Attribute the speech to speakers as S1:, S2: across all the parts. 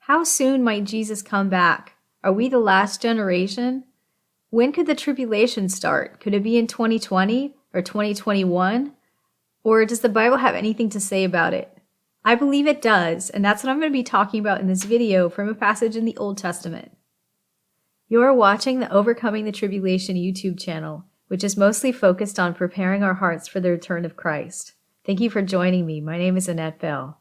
S1: How soon might Jesus come back? Are we the last generation? When could the tribulation start? Could it be in 2020 or 2021? Or does the Bible have anything to say about it? I believe it does, and that's what I'm going to be talking about in this video from a passage in the Old Testament. You're watching the Overcoming the Tribulation YouTube channel, which is mostly focused on preparing our hearts for the return of Christ. Thank you for joining me. My name is Annette Bell.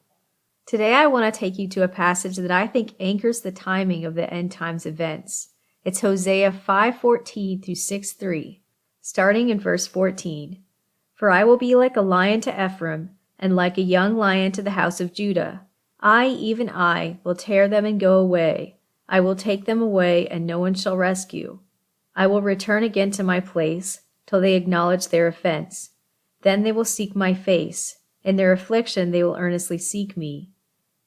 S1: Today I want to take you to a passage that I think anchors the timing of the end times events. It's Hosea 5:14 through 6:3, starting in verse 14. For I will be like a lion to Ephraim, and like a young lion to the house of Judah. I, even I, will tear them and go away. I will take them away, and no one shall rescue. I will return again to my place, till they acknowledge their offense. Then they will seek my face. In their affliction they will earnestly seek me.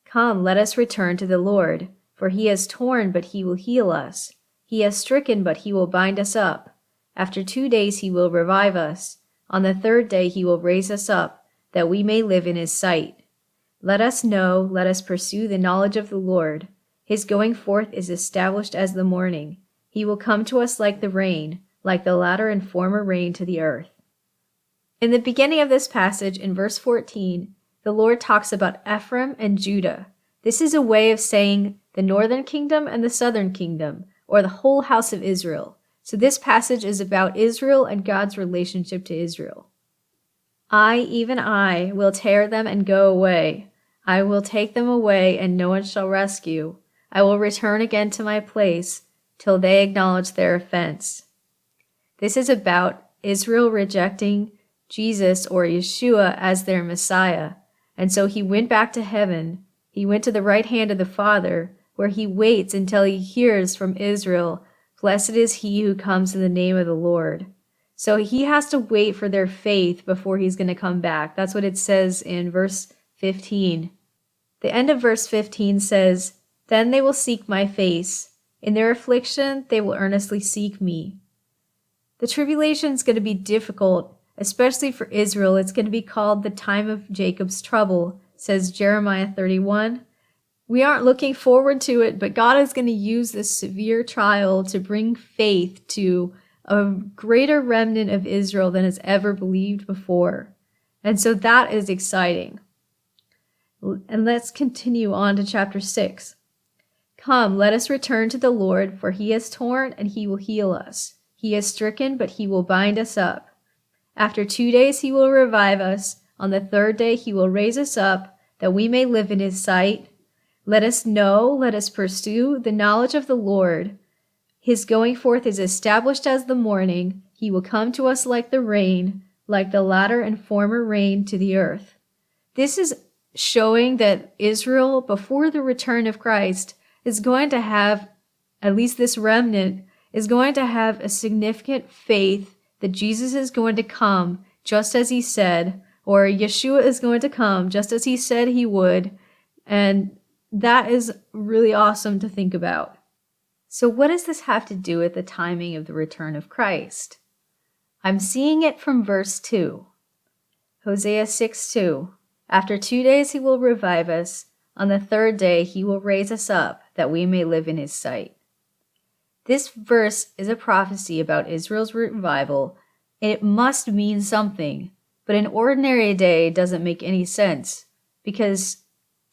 S1: Come, let us return to the Lord, for he has torn, but he will heal us. He has stricken, but he will bind us up. After 2 days he will revive us. On the 3rd day he will raise us up, that we may live in his sight. Let us know, let us pursue the knowledge of the Lord. His going forth is established as the morning. He will come to us like the rain, like the latter and former rain to the earth. In the beginning of this passage, in verse 14, the Lord talks about Ephraim and Judah. This is a way of saying the northern kingdom and the southern kingdom, or the whole house of Israel. So this passage is about Israel and God's relationship to Israel. I, even I, will tear them and go away. I will take them away, and no one shall rescue. I will return again to my place, till they acknowledge their offense. This is about Israel rejecting Jesus or Yeshua as their Messiah. And so he went back to heaven. He went to the right hand of the Father, where he waits until he hears from Israel, "Blessed is he who comes in the name of the Lord." So he has to wait for their faith before he's going to come back. That's what it says in verse 15. The end of verse 15 says, "Then they will seek my face. In their affliction they will earnestly seek me." The tribulation is going to be difficult, especially for Israel. It's going to be called the time of Jacob's trouble, says Jeremiah 31. We aren't looking forward to it, but God is going to use this severe trial to bring faith to a greater remnant of Israel than has ever believed before. And so that is exciting. And let's continue on to chapter 6. Come, let us return to the Lord, for he has torn and he will heal us. He has stricken, but he will bind us up. After 2 days he will revive us. On the 3rd day he will raise us up, that we may live in his sight. Let us know, let us pursue the knowledge of the Lord. His going forth is established as the morning. He will come to us like the rain, like the latter and former rain to the earth. This is showing that Israel, before the return of Christ, is going to have, at least this remnant, is going to have a significant faith that Jesus is going to come just as he said, or Yeshua is going to come just as he said he would. And that is really awesome to think about. So what does this have to do with the timing of the return of Christ? I'm seeing it from verse 2. Hosea 6:2. After 2 days he will revive us. On the 3rd day he will raise us up, that we may live in his sight. This verse is a prophecy about Israel's revival, and it must mean something. But an ordinary day doesn't make any sense, because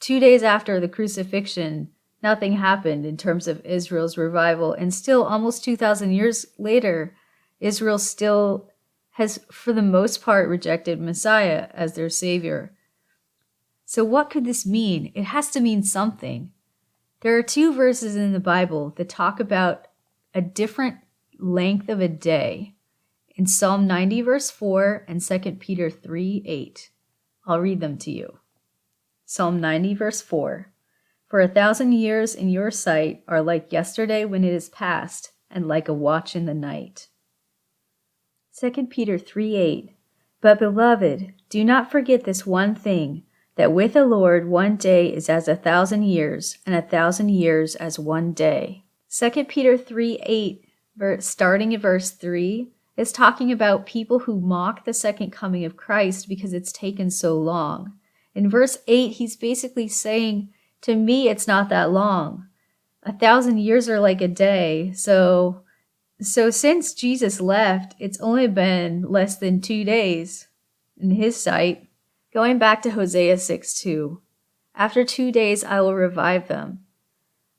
S1: 2 days after the crucifixion, nothing happened in terms of Israel's revival. And still, almost 2,000 years later, Israel still has, for the most part, rejected Messiah as their savior. So what could this mean? It has to mean something. There are 2 verses in the Bible that talk about a different length of a day. In Psalm 90 verse 4 and 2 Peter 3:8. I'll read them to you. Psalm 90 verse 4. For 1,000 years in your sight are like yesterday when it is past, and like a watch in the night. 2 Peter 3:8. But beloved, do not forget this one thing, that with the Lord 1 day is as 1,000 years, and 1,000 years as 1 day. 2 Peter 3:8, starting at verse 3, is talking about people who mock the second coming of Christ because it's taken so long. In verse 8, he's basically saying To me, it's not that long. 1,000 years are like a day. So since Jesus left, it's only been less than 2 days in his sight. Going back to Hosea 6:2, after 2 days I will revive them.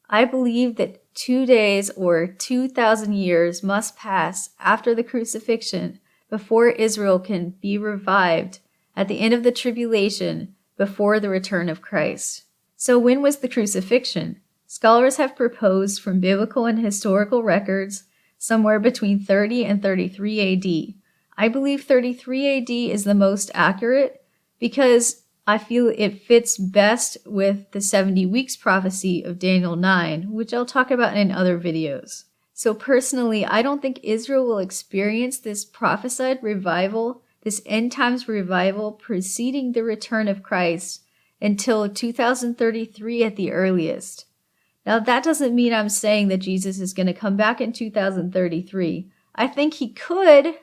S1: I believe that 2 days or 2,000 years must pass after the crucifixion before Israel can be revived at the end of the tribulation before the return of Christ. So when was the crucifixion? Scholars have proposed from biblical and historical records somewhere between 30 and 33 AD. I believe 33 AD is the most accurate because I feel it fits best with the 70 weeks prophecy of Daniel 9, which I'll talk about in other videos. So personally, I don't think Israel will experience this prophesied revival, this end times revival preceding the return of Christ until 2033 at the earliest. Now, that doesn't mean I'm saying that Jesus is going to come back in 2033. I think he could,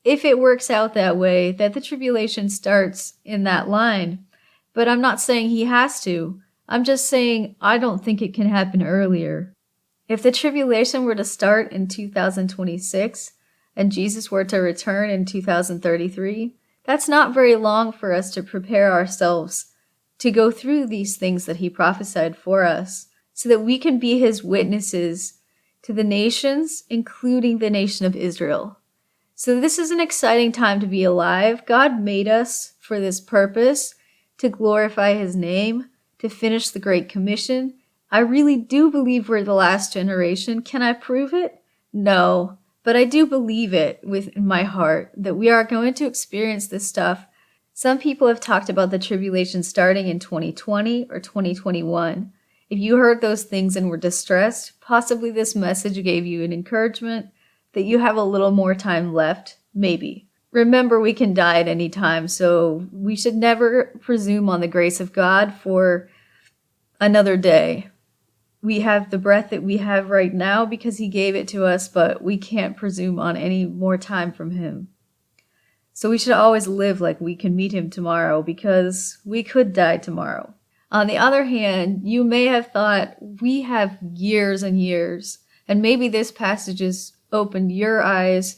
S1: if it works out that way, that the tribulation starts in that line. But I'm not saying he has to. I'm just saying I don't think it can happen earlier. If the tribulation were to start in 2026 and Jesus were to return in 2033, that's not very long for us to prepare ourselves to go through these things that he prophesied for us, so that we can be his witnesses to the nations, including the nation of Israel. So this is an exciting time to be alive. God made us for this purpose, to glorify his name, to finish the Great Commission. I really do believe we're the last generation. Can I prove it? No, but I do believe it within my heart that we are going to experience this stuff. Some people have talked about the tribulation starting in 2020 or 2021. If you heard those things and were distressed, possibly this message gave you an encouragement that you have a little more time left, maybe. Remember, we can die at any time, so we should never presume on the grace of God for another day. We have the breath that we have right now because he gave it to us, but we can't presume on any more time from him. So we should always live like we can meet him tomorrow because we could die tomorrow. On the other hand, you may have thought we have years and years, and maybe this passage has opened your eyes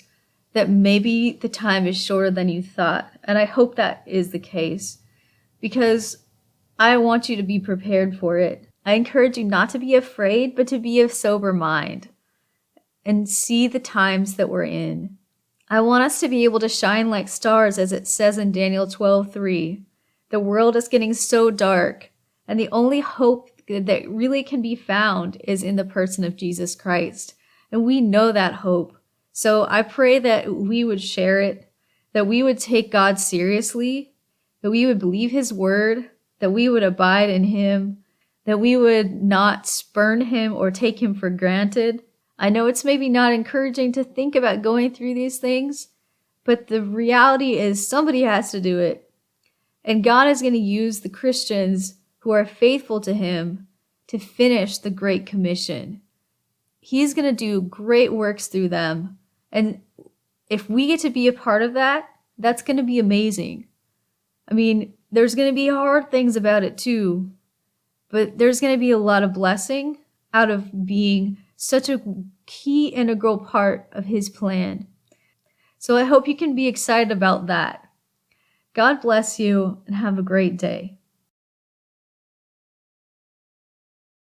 S1: that maybe the time is shorter than you thought. And I hope that is the case because I want you to be prepared for it. I encourage you not to be afraid, but to be of sober mind and see the times that we're in. I want us to be able to shine like stars, as it says in Daniel 12:3. The world is getting so dark, and the only hope that really can be found is in the person of Jesus Christ. And we know that hope. So I pray that we would share it, that we would take God seriously, that we would believe his word, that we would abide in him, that we would not spurn him or take him for granted. I know it's maybe not encouraging to think about going through these things, but the reality is somebody has to do it. And God is going to use the Christians who are faithful to him to finish the Great Commission. He's going to do great works through them. And if we get to be a part of that, that's going to be amazing. I mean, there's going to be hard things about it too, but there's going to be a lot of blessing out of being such a key integral part of his plan. So I hope you can be excited about that. God bless you and have a great day.